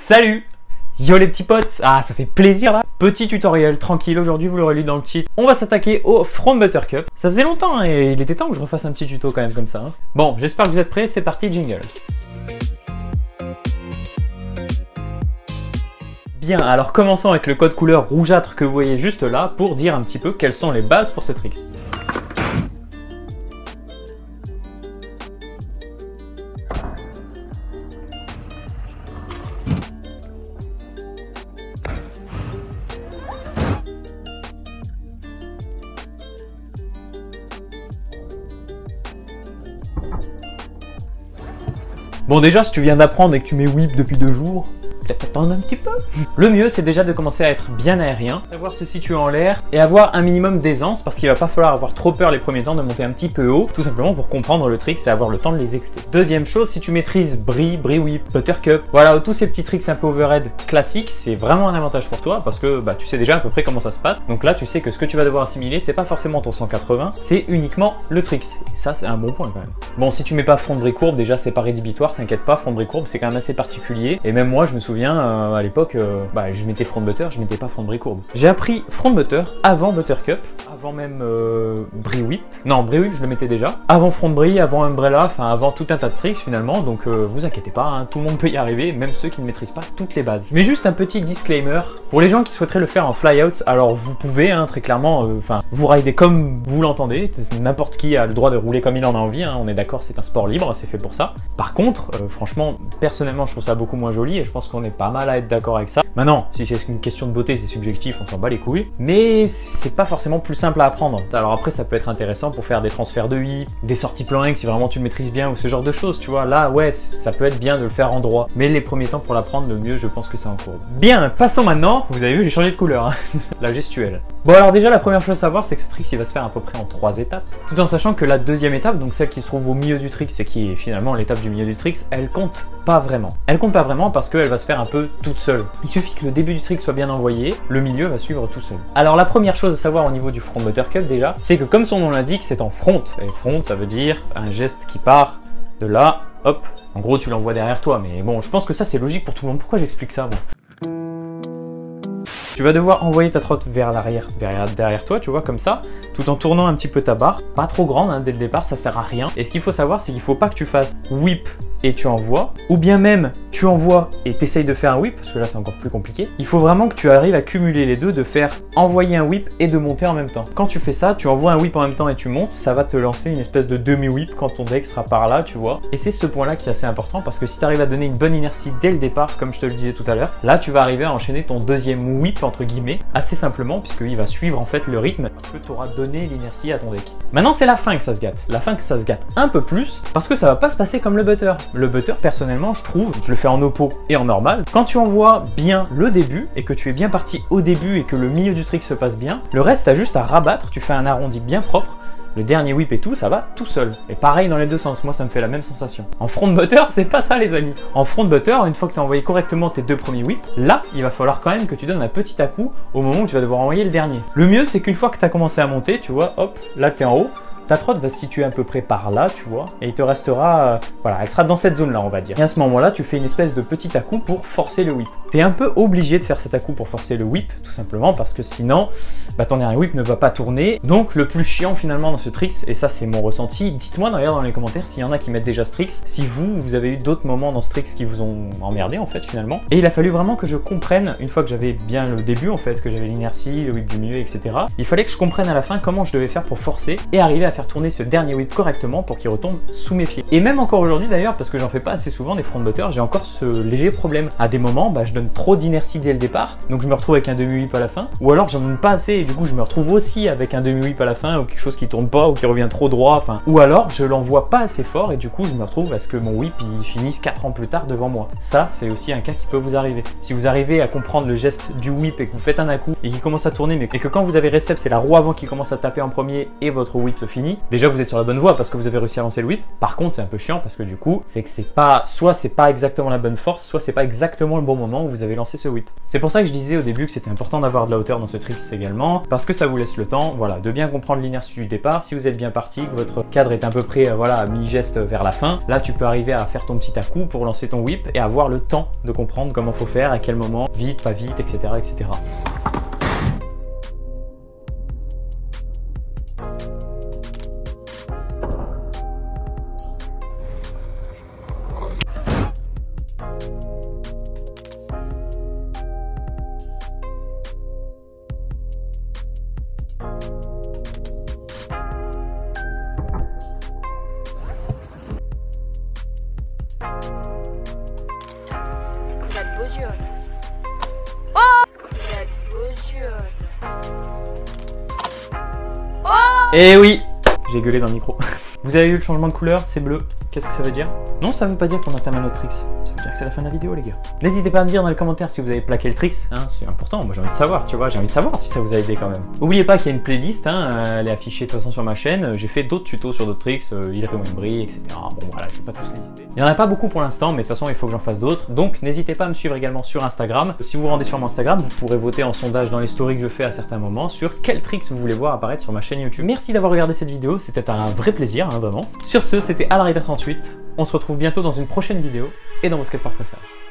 Salut! Yo les petits potes! Ah, ça fait plaisir là! Petit tutoriel tranquille, aujourd'hui vous l'aurez lu dans le titre. On va s'attaquer au Front Buttercup. Ça faisait longtemps hein, et il était temps que je refasse un petit tuto quand même comme ça. Hein. Bon, j'espère que vous êtes prêts, c'est parti, jingle! Bien, alors commençons avec le code couleur rougeâtre que vous voyez juste là pour dire un petit peu quelles sont les bases pour ce trick. Bon déjà, si tu viens d'apprendre et que tu mets whip depuis 2 jours, peut-être attendre un petit peu. Le mieux, c'est déjà de commencer à être bien aérien, savoir se situer en l'air et avoir un minimum d'aisance parce qu'il va pas falloir avoir trop peur les premiers temps de monter un petit peu haut, tout simplement pour comprendre le trick et avoir le temps de l'exécuter. Deuxième chose, si tu maîtrises brie whip, buttercup, voilà, tous ces petits tricks un peu overhead classiques, c'est vraiment un avantage pour toi parce que tu sais déjà à peu près comment ça se passe. Donc là, tu sais que ce que tu vas devoir assimiler, c'est pas forcément ton 180, c'est uniquement le trick. Et ça, c'est un bon point quand même. Bon, si tu mets pas front de brie courbe, déjà c'est pas rédhibitoire, t'inquiète pas, front de brie courbe, c'est quand même assez particulier. Et même moi, je me souviens à l'époque, je mettais front de butter, je mettais pas front de brie courbe. J'ai appris front de butter avant buttercup, avant même brie whip. Non, brie whip je le mettais déjà. Avant front de brie, avant umbrella, enfin avant tout un tas de tricks finalement. Donc vous inquiétez pas, hein, tout le monde peut y arriver, même ceux qui ne maîtrisent pas toutes les bases. Mais juste un petit disclaimer pour les gens qui souhaiteraient le faire en fly-out. Alors vous pouvez, hein, très clairement, vous rider comme vous l'entendez. N'importe qui a le droit de rouler comme il en a envie. Hein, on est d'accord, c'est un sport libre, c'est fait pour ça. Par contre, franchement, personnellement, je trouve ça beaucoup moins joli et je pense qu'on est pas mal à être d'accord avec ça. Maintenant, si c'est une question de beauté, c'est subjectif, on s'en bat les couilles, mais c'est pas forcément plus simple à apprendre. Alors après, ça peut être intéressant pour faire des transferts de whip, des sorties plan X si vraiment tu le maîtrises bien ou ce genre de choses, tu vois. Là, ouais, ça peut être bien de le faire en droit, mais les premiers temps pour l'apprendre, le mieux, je pense que c'est en courbe. Bien, passons maintenant. Vous avez vu, j'ai changé de couleur, hein. La gestuelle. Bon, alors déjà, la première chose à savoir, c'est que ce trick, il va se faire à peu près en 3 étapes, tout en sachant que la deuxième étape, donc celle qui se trouve au milieu du trick, c'est qui est finalement l'étape du milieu du trick, elle compte pas vraiment. Elle compte pas vraiment parce qu'elle va se faire un peu toute seule. Il suffit que le début du trick soit bien envoyé, le milieu va suivre tout seul. Alors la première chose à savoir au niveau du front buttercup déjà, c'est que comme son nom l'indique, c'est en front. Et front, ça veut dire un geste qui part de là, hop. En gros, tu l'envoies derrière toi, mais bon, je pense que ça c'est logique pour tout le monde. Pourquoi j'explique ça bon. Tu vas devoir envoyer ta trotte vers l'arrière, derrière toi, tu vois, comme ça, tout en tournant un petit peu ta barre. Pas trop grande, hein, dès le départ, ça sert à rien. Et ce qu'il faut savoir, c'est qu'il faut pas que tu fasses whip et tu envoies, ou bien même tu envoies et t'essayes de faire un whip, parce que là c'est encore plus compliqué. Il faut vraiment que tu arrives à cumuler les deux, de faire envoyer un whip et de monter en même temps. Quand tu fais ça, tu envoies un whip en même temps et tu montes, ça va te lancer une espèce de demi-whip quand ton deck sera par là, tu vois. Et c'est ce point-là qui est assez important, parce que si tu arrives à donner une bonne inertie dès le départ, comme je te le disais tout à l'heure, là tu vas arriver à enchaîner ton deuxième whip, entre guillemets, assez simplement, puisqu'il va suivre en fait le rythme, parce que tu auras donné l'inertie à ton deck. Maintenant c'est la fin que ça se gâte. La fin que ça se gâte un peu plus, parce que ça va pas se passer comme le butter. Le butter, personnellement, je trouve, je le fais en oppo et en normal, quand tu envoies bien le début, et que tu es bien parti au début, et que le milieu du trick se passe bien, le reste, t'as juste à rabattre, tu fais un arrondi bien propre, le dernier whip et tout, ça va tout seul. Et pareil dans les deux sens, moi ça me fait la même sensation. En front butter, c'est pas ça les amis. En front butter, une fois que tu as envoyé correctement tes 2 premiers whips, là, il va falloir quand même que tu donnes un petit à-coup au moment où tu vas devoir envoyer le dernier. Le mieux, c'est qu'une fois que tu as commencé à monter, tu vois, hop, là tu es en haut, ta trotte va se situer à peu près par là, tu vois, et il te restera, voilà, elle sera dans cette zone-là, on va dire. Et à ce moment-là, tu fais une espèce de petit à-coup pour forcer le whip. Tu es un peu obligé de faire cet à-coup pour forcer le whip, tout simplement, parce que sinon, ton dernier whip ne va pas tourner. Donc, le plus chiant finalement dans ce trick, et ça c'est mon ressenti, dites-moi d'ailleurs dans les commentaires s'il y en a qui mettent déjà ce trick, si vous avez eu d'autres moments dans ce trick qui vous ont emmerdé en fait finalement. Et il a fallu vraiment que je comprenne, une fois que j'avais bien le début en fait, que j'avais l'inertie, le whip du milieu, etc. Il fallait que je comprenne à la fin comment je devais faire pour forcer et arriver à faire tourner ce dernier whip correctement pour qu'il retombe sous mes pieds. Et même encore aujourd'hui d'ailleurs, parce que j'en fais pas assez souvent des front butter, j'ai encore ce léger problème. À des moments, je donne trop d'inertie dès le départ, donc je me retrouve avec un demi-whip à la fin, ou alors j'en donne pas assez et du coup je me retrouve aussi avec un demi-whip à la fin, ou quelque chose qui tourne pas, ou qui revient trop droit, enfin, ou alors je l'envoie pas assez fort et du coup je me retrouve à ce que mon whip il finisse 4 ans plus tard devant moi. Ça c'est aussi un cas qui peut vous arriver. Si vous arrivez à comprendre le geste du whip et que vous faites un à-coup et qu'il commence à tourner, mais que quand vous avez récept, c'est la roue avant qui commence à taper en premier et votre whip se finit, fini. Déjà vous êtes sur la bonne voie parce que vous avez réussi à lancer le whip. Par contre c'est un peu chiant parce que du coup c'est que c'est pas, soit c'est pas exactement la bonne force, soit c'est pas exactement le bon moment où vous avez lancé ce whip. C'est pour ça que je disais au début que c'était important d'avoir de la hauteur dans ce trick également, parce que ça vous laisse le temps, voilà, de bien comprendre l'inertie du départ. Si vous êtes bien parti, que votre cadre est à peu près, voilà, à mi-geste vers la fin, là tu peux arriver à faire ton petit à-coup pour lancer ton whip et avoir le temps de comprendre comment faut faire, à quel moment, vite, pas vite, etc. etc. Il a de beaux yeux. Oh! Il a de beaux yeux. Oh! Et oui, j'ai gueulé dans le micro. Vous avez eu le changement de couleur, c'est bleu. Qu'est-ce que ça veut dire? Non, ça veut pas dire qu'on entame un autre tricks. Ça veut dire que c'est la fin de la vidéo, les gars. N'hésitez pas à me dire dans les commentaires si vous avez plaqué le tricks, hein, c'est important. Moi j'ai envie de savoir, tu vois, j'ai envie de savoir si ça vous a aidé quand même. N'oubliez pas qu'il y a une playlist, hein, elle est affichée de toute façon sur ma chaîne. J'ai fait d'autres tutos sur d'autres tricks, Hilary Wembry, etc. Bon voilà, je vais pas tous les lister. Il y en a pas beaucoup pour l'instant, mais de toute façon il faut que j'en fasse d'autres. Donc n'hésitez pas à me suivre également sur Instagram. Si vous vous rendez sur mon Instagram, vous pourrez voter en sondage dans les stories que je fais à certains moments sur quel tricks vous voulez voir apparaître sur ma chaîne YouTube. Merci d'avoir regardé cette vidéo, c'était un vrai plaisir, hein, vraiment. Sur ce, c'était Alrider38. On se retrouve bientôt dans une prochaine vidéo et dans vos skateparks préférés.